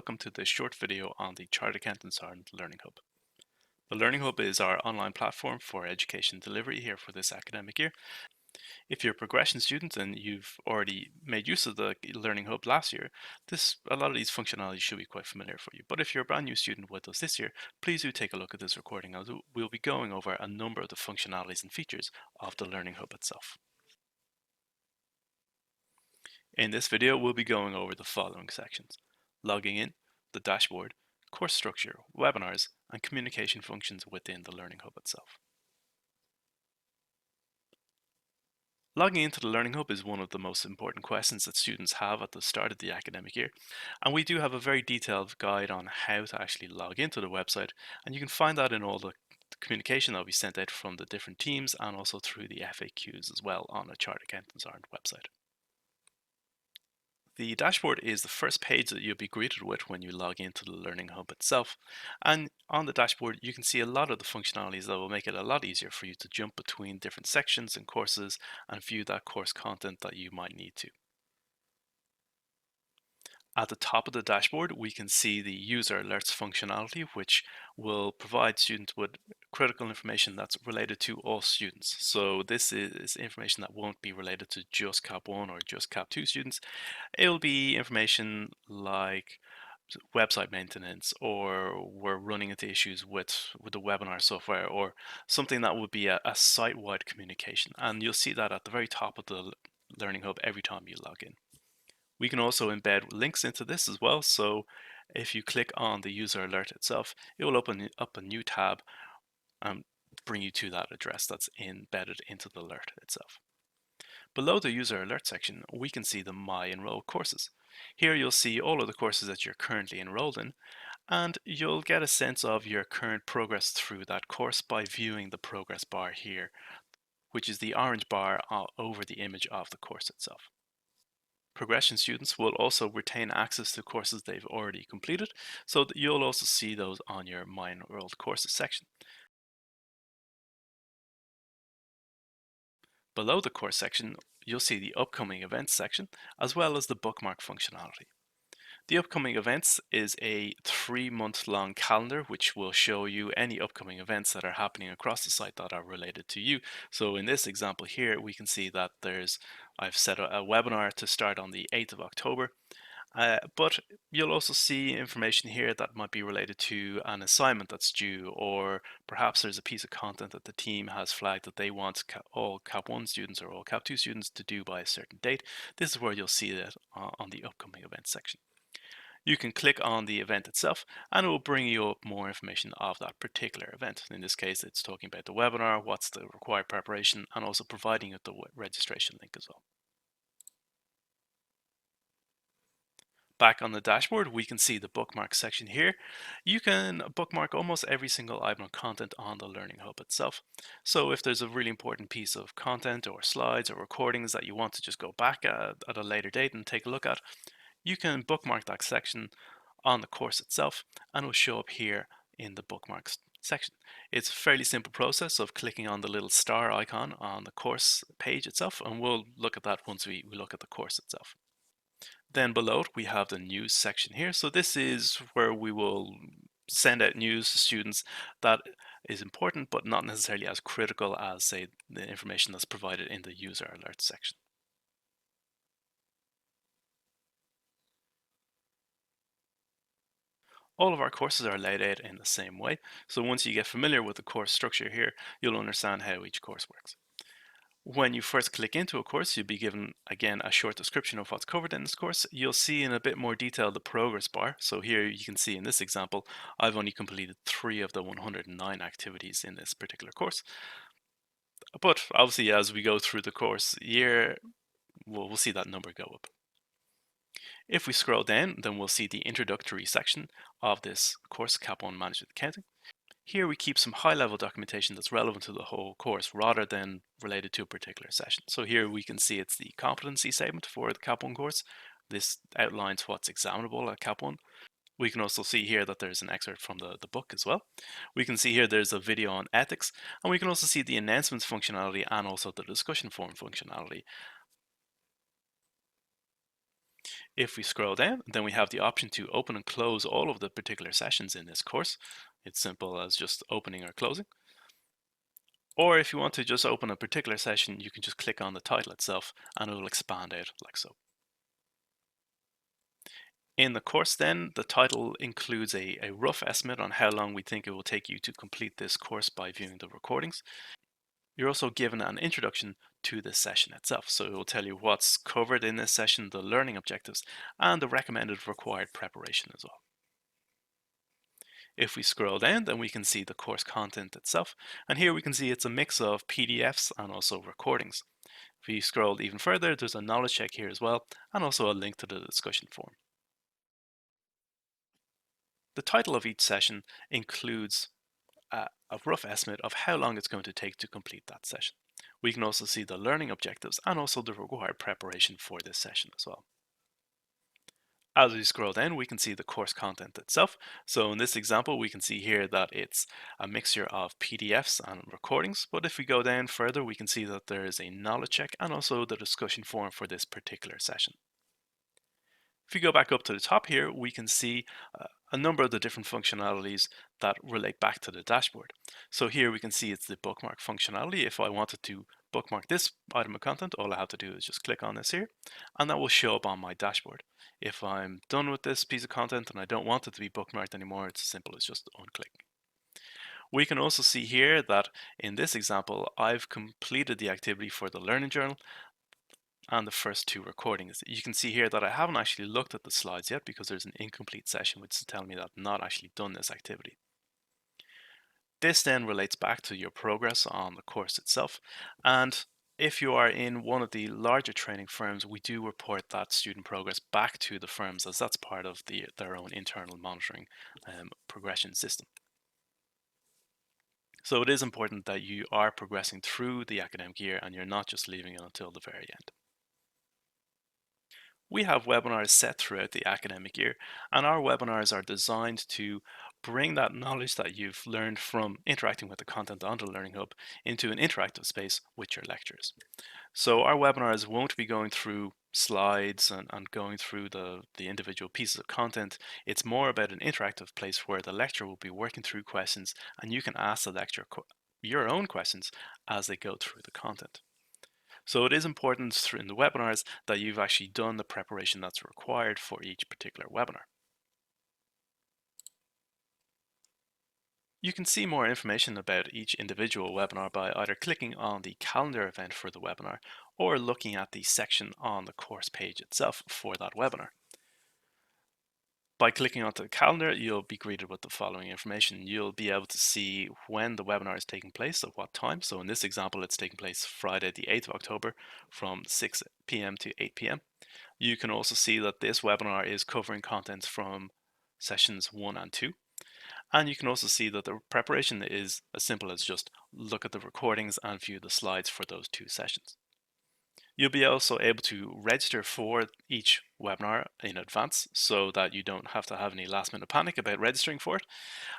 welcome to this short video on the Chartered Accountants Ireland Learning Hub. The Learning Hub is our online platform for education delivery here for this academic year. If you're a progression student and you've already made use of the Learning Hub last year, a lot of these functionalities should be quite familiar for you. But if you're a brand new student with us this year, please do take a look at this recording as we'll be going over a number of the functionalities and features of the Learning Hub itself. In this video, we'll be going over the following sections: logging in, the dashboard, course structure, webinars, and communication functions within the Learning Hub itself. Logging into the Learning Hub is one of the most important questions that students have at the start of the academic year, and we do have a very detailed guide on how to actually log into the website, and you can find that in all the communication that will be sent out from the different teams and also through the FAQs as well on the Chartered Accountants Ireland website. The dashboard is the first page that you'll be greeted with when you log into the Learning Hub itself. And on the dashboard, you can see a lot of the functionalities that will make it a lot easier for you to jump between different sections and courses and view that course content that you might need to. At the top of the dashboard, we can see the user alerts functionality, which will provide students with critical information that's related to all students. So this is information that won't be related to just Cap 1 or just Cap 2 students. It'll be information like website maintenance, or we're running into issues with the webinar software, or something that would be a site-wide communication. And you'll see that at the very top of the Learning Hub every time you log in. We can also embed links into this as well. So if you click on the user alert itself, it will open up a new tab and bring you to that address that's embedded into the alert itself. Below the user alert section, we can see the My Enrolled courses. Here you'll see all of the courses that you're currently enrolled in, and you'll get a sense of your current progress through that course by viewing the progress bar here, which is the orange bar over the image of the course itself. Progression students will also retain access to courses they've already completed, so that you'll also see those on your My Enrolled courses section. Below the course section, you'll see the upcoming events section, as well as the bookmark functionality. The upcoming events is a 3-month long calendar, which will show you any upcoming events that are happening across the site that are related to you. So in this example here, we can see that I've set a webinar to start on the 8th of October. But you'll also see information here that might be related to an assignment that's due, or perhaps there's a piece of content that the team has flagged that they want all Cap 1 students or all Cap 2 students to do by a certain date. This is where you'll see that on the upcoming events section. You can click on the event itself and it will bring you up more information of that particular event. In this case, it's talking about the webinar, what's the required preparation, and also providing you the registration link as well. Back on the dashboard, we can see the bookmark section here. You can bookmark almost every single item of content on the Learning Hub itself. So if there's a really important piece of content or slides or recordings that you want to just go back at a later date and take a look at, you can bookmark that section on the course itself and it will show up here in the bookmarks section. It's a fairly simple process of clicking on the little star icon on the course page itself, and we'll look at that once we look at the course itself. Then below it, we have the news section here. So this is where we will send out news to students that is important, but not necessarily as critical as, say, the information that's provided in the user alert section. All of our courses are laid out in the same way. So once you get familiar with the course structure here, you'll understand how each course works. When you first click into a course, you'll be given, again, a short description of what's covered in this course. You'll see in a bit more detail the progress bar. So here you can see in this example, I've only completed 3 of the 109 activities in this particular course. But obviously, as we go through the course year, we'll see that number go up. If we scroll down, then we'll see the introductory section of this course, Cap 1 Management Accounting. Here we keep some high-level documentation that's relevant to the whole course rather than related to a particular session. So here we can see it's the competency statement for the Cap 1 course. This outlines what's examinable at Cap 1. We can also see here that there's an excerpt from the book as well. We can see here there's a video on ethics, and we can also see the announcements functionality and also the discussion forum functionality. If we scroll down, then we have the option to open and close all of the particular sessions in this course. It's simple as just opening or closing. Or if you want to just open a particular session, you can just click on the title itself and it will expand out like so. In the course then, the title includes a rough estimate on how long we think it will take you to complete this course by viewing the recordings. You're also given an introduction to the session itself, so it will tell you what's covered in this session, the learning objectives, and the recommended required preparation as well. If we scroll down, then we can see the course content itself, and here we can see it's a mix of PDFs and also recordings. If we scroll even further, there's a knowledge check here as well, and also a link to the discussion forum. The title of each session includes a rough estimate of how long it's going to take to complete that session. We can also see the learning objectives and also the required preparation for this session as well. As we scroll down, we can see the course content itself. So in this example, we can see here that it's a mixture of PDFs and recordings. But if we go down further, we can see that there is a knowledge check and also the discussion forum for this particular session. If you go back up to the top here, we can see a number of the different functionalities that relate back to the dashboard. So here we can see it's the bookmark functionality. If I wanted to bookmark this item of content, all I have to do is just click on this here, and that will show up on my dashboard. If I'm done with this piece of content and I don't want it to be bookmarked anymore, it's as simple as just unclick. We can also see here that in this example, I've completed the activity for the learning journal and the first two recordings. You can see here that I haven't actually looked at the slides yet because there's an incomplete session which is telling me that I've not actually done this activity. This then relates back to your progress on the course itself, and if you are in one of the larger training firms, we do report that student progress back to the firms as that's part of their own internal monitoring progression system. So it is important that you are progressing through the academic year and you're not just leaving it until the very end. We have webinars set throughout the academic year, and our webinars are designed to bring that knowledge that you've learned from interacting with the content on the Learning Hub into an interactive space with your lectures. So our webinars won't be going through slides and going through the individual pieces of content. It's more about an interactive place where the lecturer will be working through questions and you can ask the lecturer your own questions as they go through the content. So it is important in the webinars that you've actually done the preparation that's required for each particular webinar. You can see more information about each individual webinar by either clicking on the calendar event for the webinar or looking at the section on the course page itself for that webinar. By clicking onto the calendar, you'll be greeted with the following information. You'll be able to see when the webinar is taking place, at what time. So in this example, it's taking place Friday the 8th of October from 6 p.m. to 8 p.m. You can also see that this webinar is covering contents from sessions 1 and 2. And you can also see that the preparation is as simple as just look at the recordings and view the slides for those two sessions. You'll be also able to register for each webinar in advance so that you don't have to have any last minute panic about registering for it.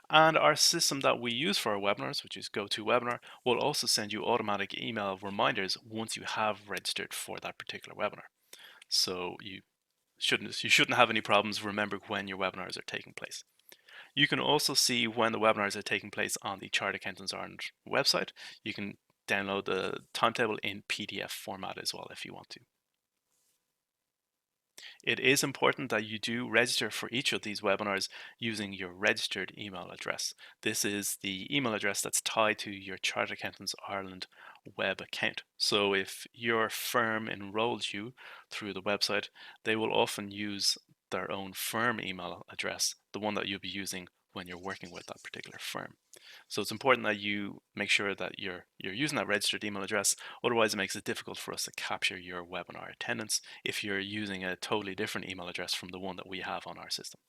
And our system that we use for our webinars, which is GoToWebinar, will also send you automatic email reminders once you have registered for that particular webinar. So you shouldn't have any problems remembering when your webinars are taking place. You can also see when the webinars are taking place on the Chartered Accountants Ireland website. You can download the timetable in PDF format as well if you want to. It is important that you do register for each of these webinars using your registered email address. This is the email address that's tied to your Chartered Accountants Ireland web account. So if your firm enrolls you through the website, they will often use their own firm email address, the one that you'll be using when you're working with that particular firm. So it's important that you make sure that you're using that registered email address. Otherwise, it makes it difficult for us to capture your webinar attendance if you're using a totally different email address from the one that we have on our system.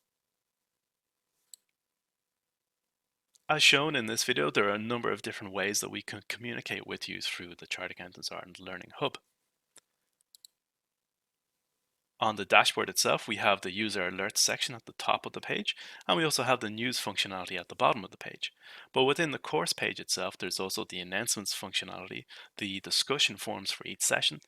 As shown in this video, there are a number of different ways that we can communicate with you through the Chartered Accountants Ireland Learning Hub. On the dashboard itself, we have the user alerts section at the top of the page, and we also have the news functionality at the bottom of the page. But within the course page itself, there's also the announcements functionality, the discussion forums for each session,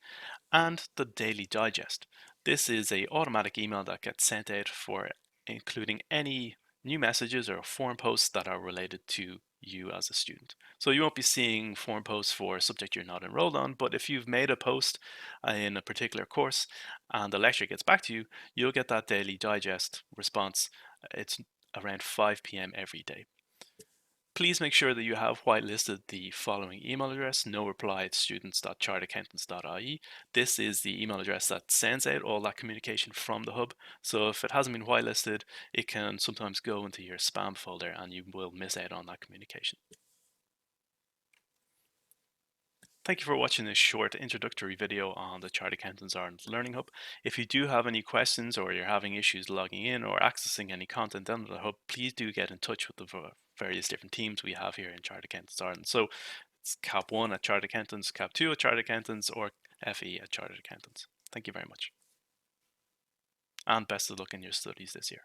and the daily digest. This is a automatic email that gets sent out for including any new messages or forum posts that are related to you as a student. So you won't be seeing forum posts for a subject you're not enrolled on, but if you've made a post in a particular course and the lecturer gets back to you, you'll get that daily digest response. It's around 5 p.m. every day. Please make sure that you have whitelisted the following email address, noreply@students.chartedaccountants.ie. This is the email address that sends out all that communication from the hub. So if it hasn't been whitelisted, it can sometimes go into your spam folder and you will miss out on that communication. Thank you for watching this short introductory video on the Chartered Accountants Ireland Learning Hub. If you do have any questions or you're having issues logging in or accessing any content on the hub, please do get in touch with the various different teams we have here in Chartered Accountants Ireland. So it's CAP 1 at Chartered Accountants, CAP 2 at Chartered Accountants, or FE at Chartered Accountants. Thank you very much. And best of luck in your studies this year.